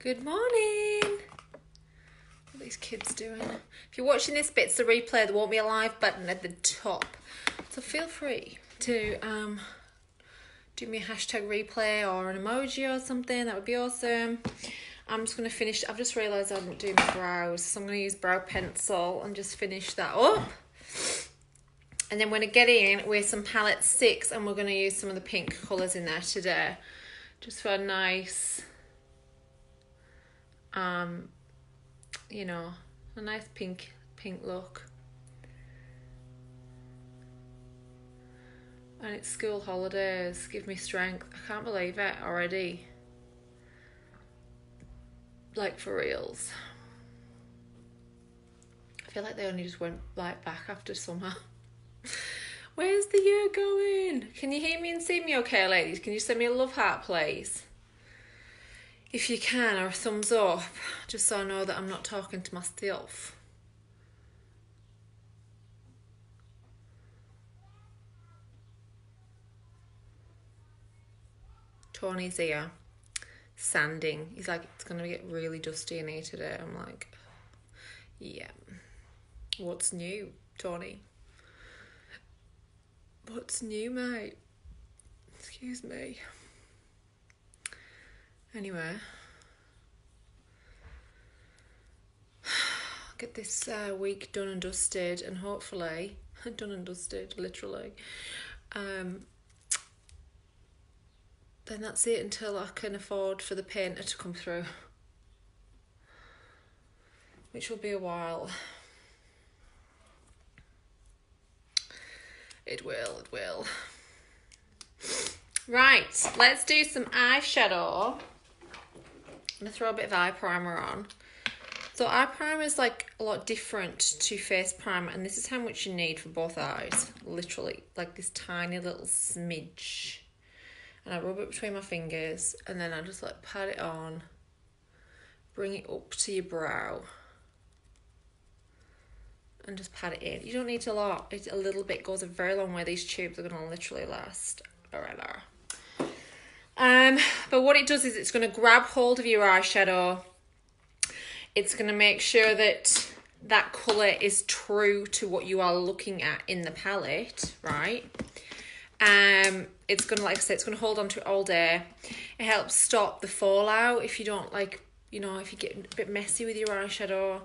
Good morning. What are these kids doing? If you're watching this bit, it's the replay. There won't be a live button at the top. So feel free to do me a hashtag replay or an emoji or something. That would be awesome. I'm just going to finish. I've just realised I didn't do my brows. So I'm going to use brow pencil and just finish that up. And then we're going to get in with some palette 6 and we're going to use some of the pink colours in there today. Just for a nice, you know, a nice pink look. And it's school holidays. Give me strength. I can't believe it already. Like, for reals. I feel like they only just went like back after summer. Where's the year going? Can you hear me and see me okay, ladies? Can you send me a love heart, please? If you can, or a thumbs up, just so I know that I'm not talking to myself. Tony's here, sanding. He's like, it's going to get really dusty in here today. I'm like, yeah. What's new, Tony? What's new, mate? Excuse me. Anyway, get this week done and dusted, and hopefully done and dusted, literally. Then that's it until I can afford for the painter to come through, which will be a while. It will. Right, let's do some eyeshadow. I'm going to throw a bit of eye primer on. So eye primer is like a lot different to face primer, and this is how much you need for both eyes. Literally, like this tiny little smidge. And I rub it between my fingers, and then I just like pat it on, bring it up to your brow, and just pat it in. You don't need a lot. It's a little bit goes a very long way. These tubes are going to literally last forever. But what it does is it's going to grab hold of your eyeshadow. It's going to make sure that that colour is true to what you are looking at in the palette, right? It's going to, like I said, it's going to hold on to it all day. It helps stop the fallout if you don't like, you know, if you get a bit messy with your eyeshadow.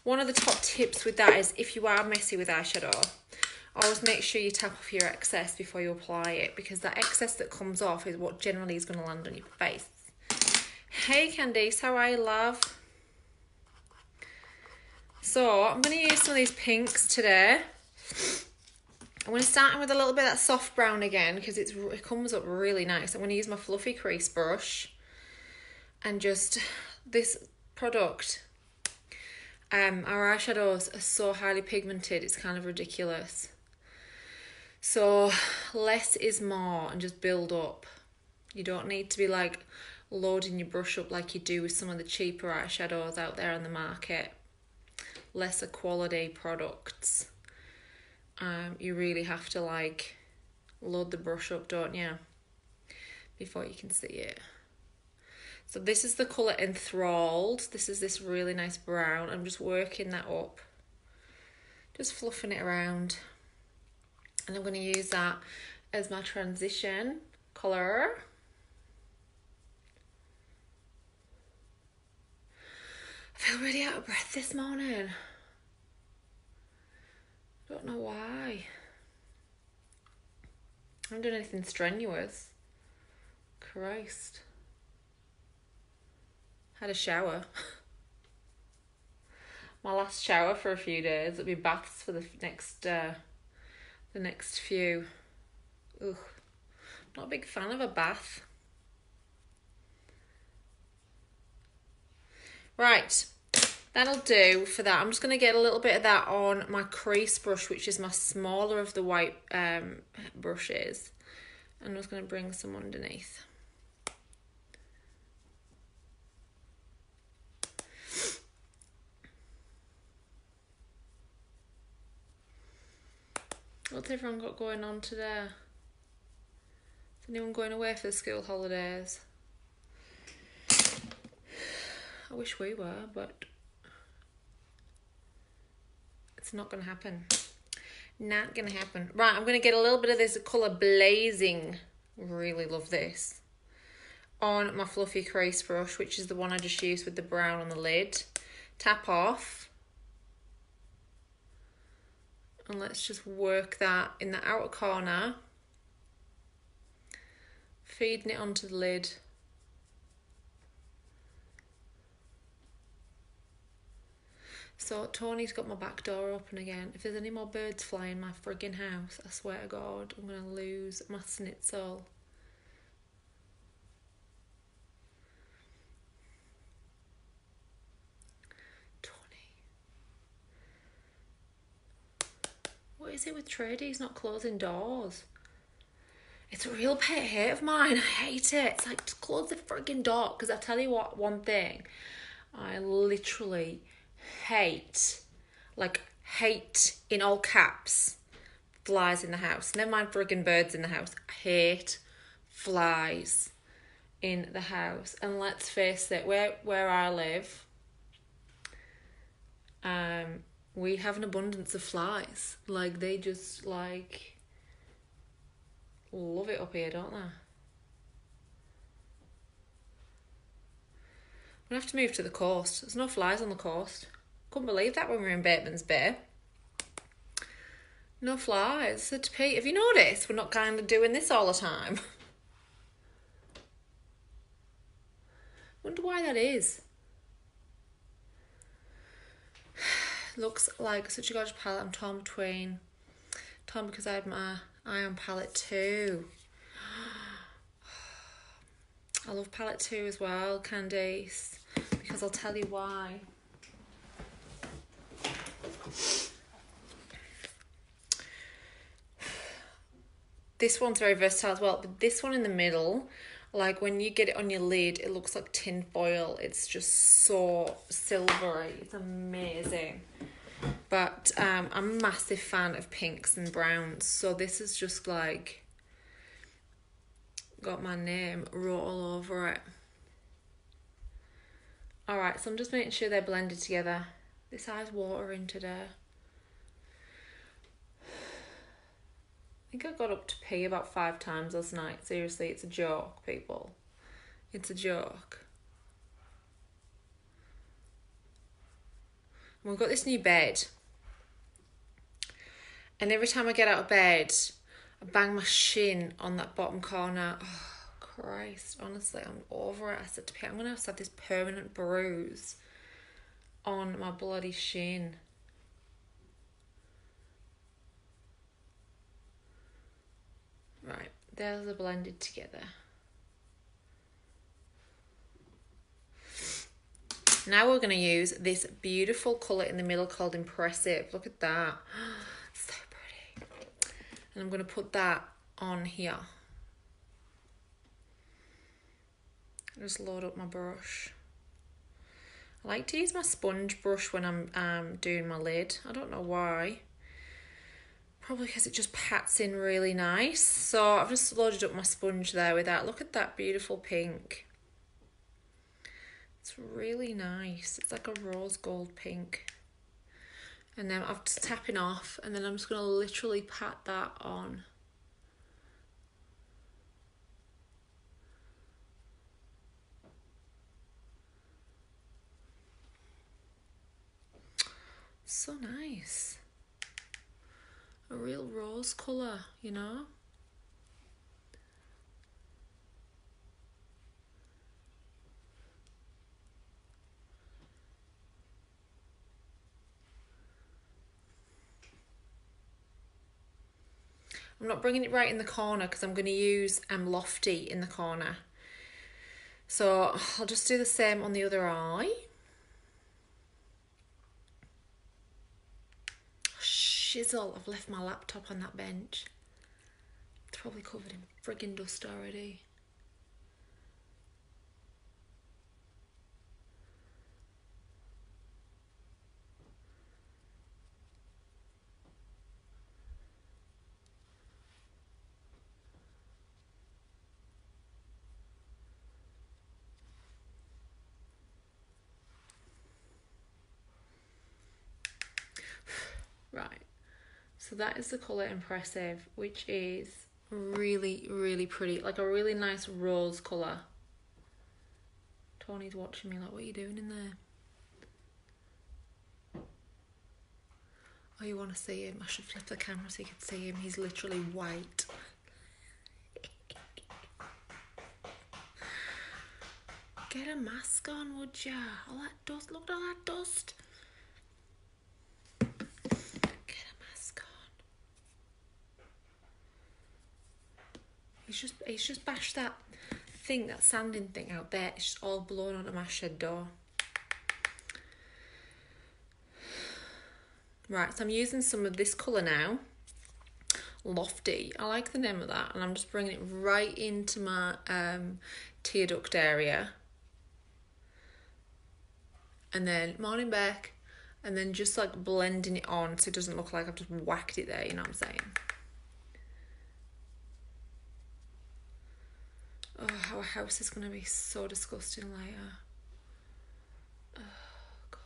One of the top tips with that is if you are messy with eyeshadow, always make sure you tap off your excess before you apply it, because that excess that comes off is what generally is going to land on your face. Hey Candice, how are you, love? So I'm going to use some of these pinks today. I'm going to start with a little bit of that soft brown again because it comes up really nice. I'm going to use my fluffy crease brush and just this product. Our eyeshadows are so highly pigmented, it's kind of ridiculous. So less is more and just build up. You don't need to be like loading your brush up like you do with some of the cheaper eyeshadows out there on the market. Lesser quality products. You really have to like load the brush up, don't you? Before you can see it. So this is the colour Enthralled. This is this really nice brown. I'm just working that up. Just fluffing it around. And I'm going to use that as my transition colour. I feel really out of breath this morning. I don't know why. I haven't done anything strenuous. Christ. Had a shower. My last shower for a few days. It'll be baths for the next few. Ugh. Not a big fan of a bath. Right. That'll do for that. I'm just going to get a little bit of that on my crease brush, which is my smaller of the white brushes. And I'm just going to bring some underneath. What's everyone got going on today? Is anyone going away for the school holidays? I wish we were, but it's not going to happen. Not going to happen. Right, I'm going to get a little bit of this colour Blazing. Really love this. On my fluffy crease brush, which is the one I just used with the brown on the lid. Tap off. And let's just work that in the outer corner. Feeding it onto the lid. So Tony's got my back door open again. If there's any more birds flying in my friggin' house, I swear to God, I'm going to lose my schnitzel. Tony. What is it with Trady? He's not closing doors. It's a real pet hate of mine. I hate it. It's like, just close the friggin' door. Because I tell you what, one thing. I literally hate, like hate in all caps, flies in the house. Never mind friggin' birds in the house. I hate flies in the house. And let's face it, where I live, we have an abundance of flies. Like, they just like love it up here, don't they? I'm gonna have to move to the coast. There's no flies on the coast. Couldn't believe that when we were in Bateman's Bay. No flies. I said to Pete, have you noticed we're not kind of doing this all the time? Wonder why that is. Looks like such a gorgeous palette. I'm torn between. Torn because I had my eye on palette 2. I love palette 2 as well, Candice, because I'll tell you why. This one's very versatile as well, but this one in the middle, like when you get it on your lid, it looks like tin foil. It's just so silvery. It's amazing. But I'm a massive fan of pinks and browns, so this is just like got my name wrote all over it. Alright, so I'm just making sure they're blended together. This eye's watering today. I think I got up to pee about 5 times last night. Seriously, it's a joke, people. It's a joke. And we've got this new bed. And every time I get out of bed, I bang my shin on that bottom corner. Oh, Christ. Honestly, I'm over it. I said to Pete, I'm going to have this permanent bruise on my bloody shin. Right, those are blended together. Now we're going to use this beautiful colour in the middle called Impressive. Look at that. So pretty. And I'm going to put that on here. Just load up my brush. I like to use my sponge brush when I'm doing my lid. I don't know why. Probably because it just pats in really nice. So I've just loaded up my sponge there with that. Look at that beautiful pink. It's really nice. It's like a rose gold pink. And then I'm just tapping off, and then I'm just going to literally pat that on. So nice. A real rose colour, you know? I'm not bringing it right in the corner because I'm going to use Lofty in the corner. So I'll just do the same on the other eye. Shizzle, I've left my laptop on that bench. It's probably covered in friggin' dust already. Right. So that is the colour Impressive, which is really, really pretty. Like a really nice rose colour. Tony's watching me like, what are you doing in there? Oh, you want to see him? I should flip the camera so you can see him. He's literally white. Get a mask on, would ya? All that dust. Look at all that dust. Get a mask on. He's just bashed that thing, that sanding thing out there. It's just all blown onto my shed door. Right, so I'm using some of this colour now. Lofty. I like the name of that. And I'm just bringing it right into my tear duct area. And then morning back. And then just like blending it on so it doesn't look like I've just whacked it there, you know what I'm saying? Oh, our house is going to be so disgusting later. Oh, God.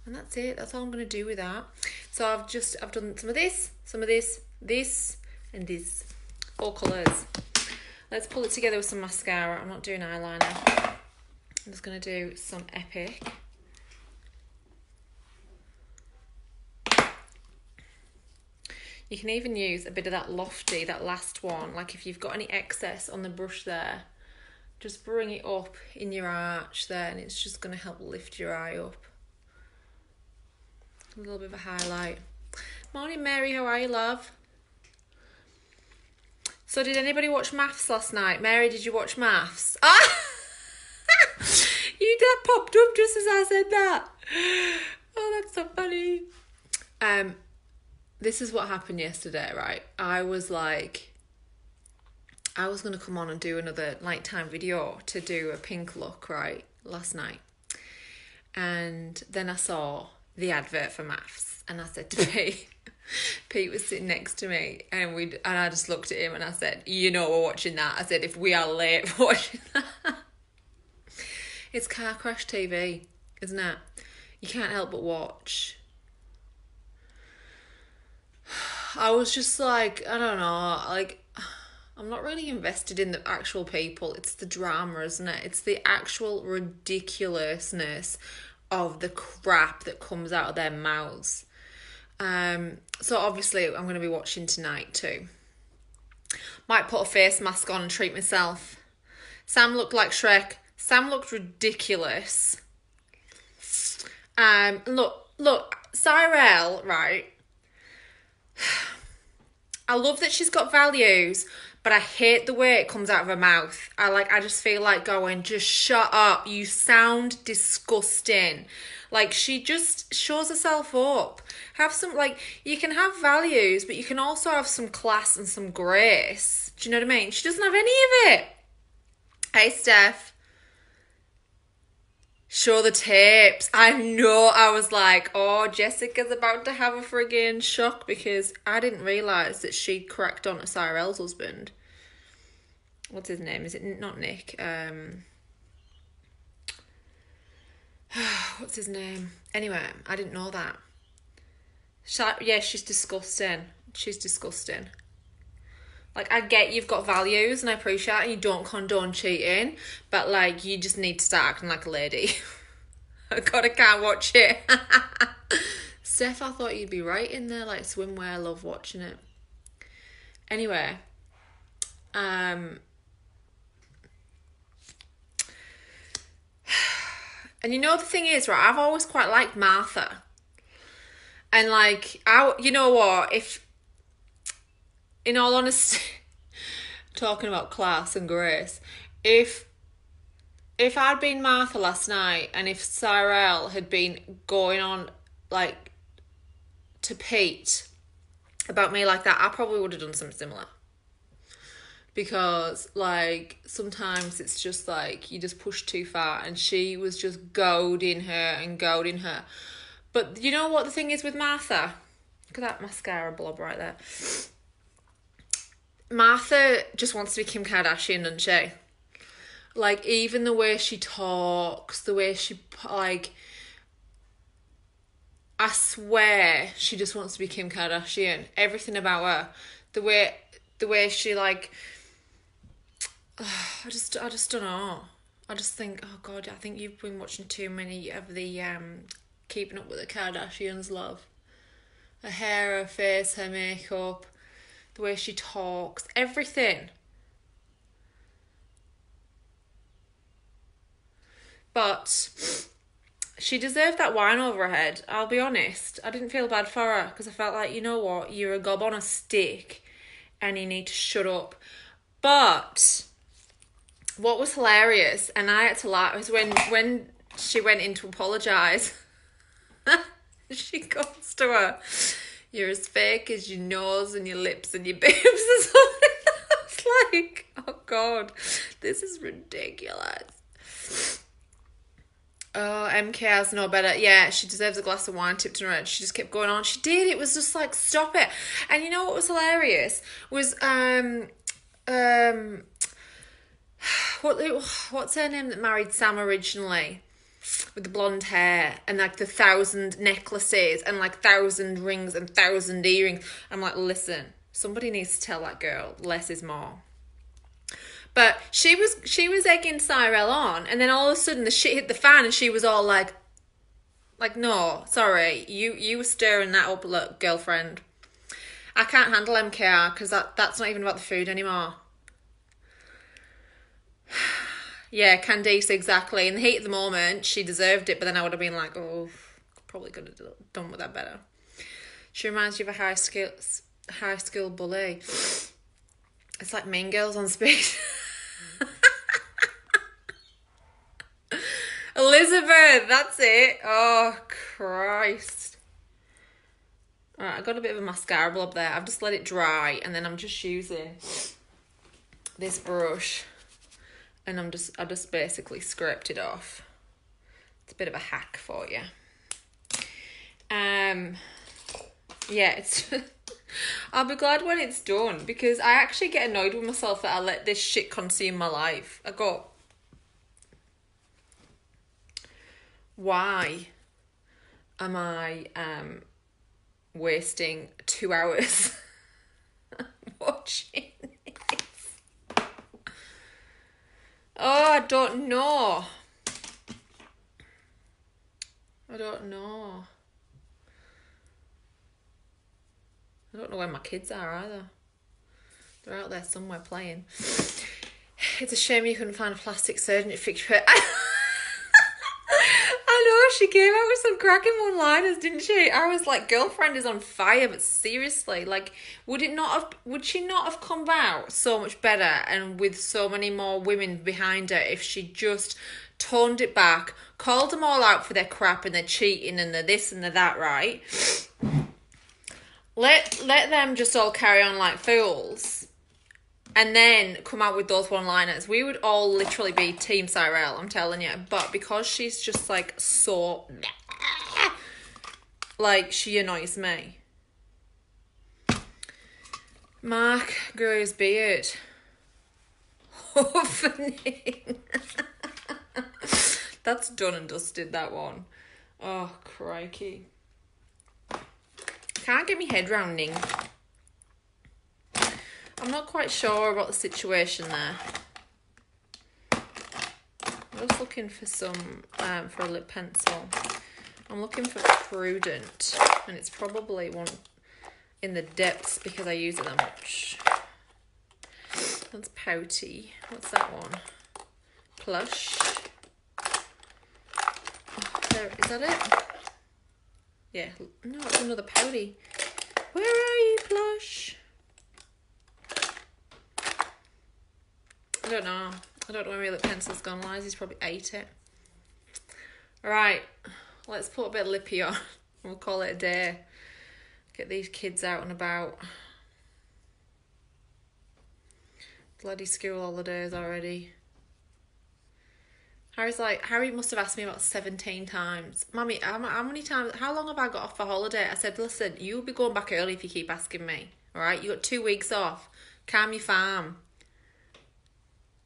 And that's it. That's all I'm going to do with that. So I've done some of this, this, and this. 4 colours. Let's pull it together with some mascara. I'm not doing eyeliner. I'm just going to do some Epic. You can even use a bit of that Lofty, that last one. Like if you've got any excess on the brush there, just bring it up in your arch there and it's just going to help lift your eye up. A little bit of a highlight. Morning, Mary. How are you, love? So did anybody watch Maths last night? Mary, did you watch Maths? Ah! That popped up just as I said that. Oh, that's so funny. This is what happened yesterday, right? I was going to come on and do another nighttime video to do a pink look, right, last night. And then I saw the advert for Maths and I said to Pete was sitting next to me and I just looked at him and I said, you know we're watching that. I said, if we are late for watching that. It's car crash TV, isn't it? You can't help but watch. I was just like, I don't know, like, I'm not really invested in the actual people. It's the drama, isn't it? It's the actual ridiculousness of the crap that comes out of their mouths. So obviously I'm going to be watching tonight too. Might put a face mask on and treat myself. Sam looked like Shrek. Sam looked ridiculous. Look, Cyrell, right? I love that she's got values, but I hate the way it comes out of her mouth. I just feel like going, just shut up. You sound disgusting. Like, she just shows herself up. Have some, like, you can have values, but you can also have some class and some grace. Do you know what I mean? She doesn't have any of it. Hey, Steph. Show the tapes. I know. I was like, oh, Jessica's about to have a friggin' shock because I didn't realise that she'd cracked on to Cyrell's husband. What's his name? Is it not Nick? What's his name? Anyway, I didn't know that. Yeah, she's disgusting. She's disgusting. Like, I get you've got values and I appreciate it and you don't condone cheating, but, like, you just need to start acting like a lady. I can't watch it. Steph, I thought you'd be right in there, like, swimwear. I love watching it. Anyway, and you know the thing is, right, I've always quite liked Martha. And, like, you know what, if... In all honesty, talking about class and grace, if I'd been Martha last night and if Cyrell had been going on, like, to Pete about me like that, I probably would have done something similar. Because, like, sometimes it's just, like, you just push too far and she was just goading her. But you know what the thing is with Martha? Look at that mascara blob right there. Martha just wants to be Kim Kardashian, doesn't she? Like, even the way she talks, the way she, like, I swear she just wants to be Kim Kardashian. Everything about her. The way she, like, I just don't know. I just think, oh God, I think you've been watching too many of the Keeping Up with the Kardashians, love. Her hair, her face, her makeup, the way she talks, everything. But she deserved that wine over her head. I'll be honest. I didn't feel bad for her because I felt like, you know what? You're a gob on a stick and you need to shut up. But what was hilarious, and I had to laugh, was when she went in to apologise. She goes to her, you're as fake as your nose and your lips and your boobs or something. I was like, oh God, this is ridiculous. Oh, MK has no better. Yeah, she deserves a glass of wine tipped in her head. She just kept going on. She did. It was just like, stop it. And you know what was hilarious? Was, what's her name that married Sam originally? With the blonde hair and like the 1,000 necklaces and like 1,000 rings and 1,000 earrings. I'm like, listen, somebody needs to tell that girl less is more. But she was egging Cyrell on, and then all of a sudden the shit hit the fan, and she was all like, no, sorry, you were stirring that up, look, girlfriend. I can't handle MKR because that's not even about the food anymore. Yeah, Candice, exactly. In the heat of the moment, she deserved it, but then I would have been like, oh, probably could have done with that better. She reminds you of a high school bully. It's like Mean Girls on speed. Elizabeth, that's it. Oh, Christ. Alright, I got a bit of a mascara up there. I've just let it dry, and then I'm just using this brush. And I just basically scraped it off. It's a bit of a hack for you. Yeah, it's. I'll be glad when it's done because I actually get annoyed with myself that I let this shit consume my life. I go, why am I wasting 2 hours watching? Oh, I don't know. I don't know where my kids are either. They're out there somewhere playing. It's a shame you couldn't find a plastic surgeon to fix your hair. I know, she came out with some cracking one-liners, didn't she? I was like, girlfriend is on fire, but seriously, like, would she not have come out so much better and with so many more women behind her if she just toned it back, called them all out for their crap and their cheating and their this and their that, right? Let them just all carry on like fools and then come out with those one-liners. We would all literally be Team Cyrell, I'm telling you. But because she's just like so... like, she annoys me. Mark grew his beard. Opening. That's done and dusted, that one. Oh, crikey. Can't get my head round Ning. I'm not quite sure about the situation there. I'm just looking for some, for a lip pencil. I'm looking for Prudent, and it's probably one in the depths because I use it that much. That's Pouty. What's that one? Plush. Oh, there, is that it? Yeah, no, it's another Pouty. Where are you, Plush? I don't know. I don't know where my lip pencil's gone. Lizzie's probably ate it. Right, let's put a bit of lippy on. We'll call it a day. Get these kids out and about. Bloody school holidays already. Harry must have asked me about 17 times. Mummy, how many times, how long have I got off for holiday? I said, listen, you'll be going back early if you keep asking me. All right, you got 2 weeks off. Calm your farm.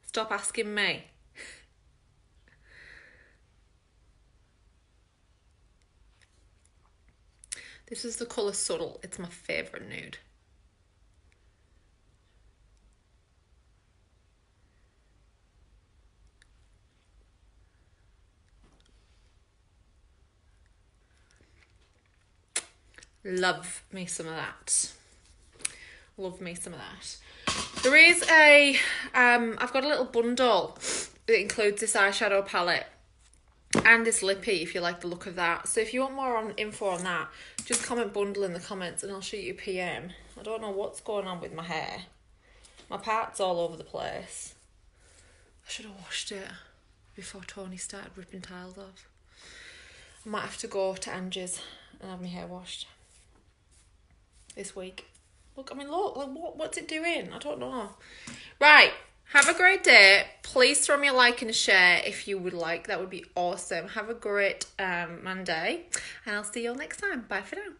Stop asking me. This is the colour Subtle. It's my favourite nude. Love me some of that. Love me some of that. There is a, I've got a little bundle that includes this eyeshadow palette and this lippy if you like the look of that. So if you want more info on that, just comment bundle in the comments and I'll shoot you a PM. I don't know what's going on with my hair. My part's all over the place. I should have washed it before Tony started ripping tiles off. I might have to go to Angie's and have my hair washed this week. Look, I mean, look, what's it doing? I don't know. Right, have a great day. Please throw me a like and a share if you would like. That would be awesome. Have a great Monday, and I'll see you all next time. Bye for now.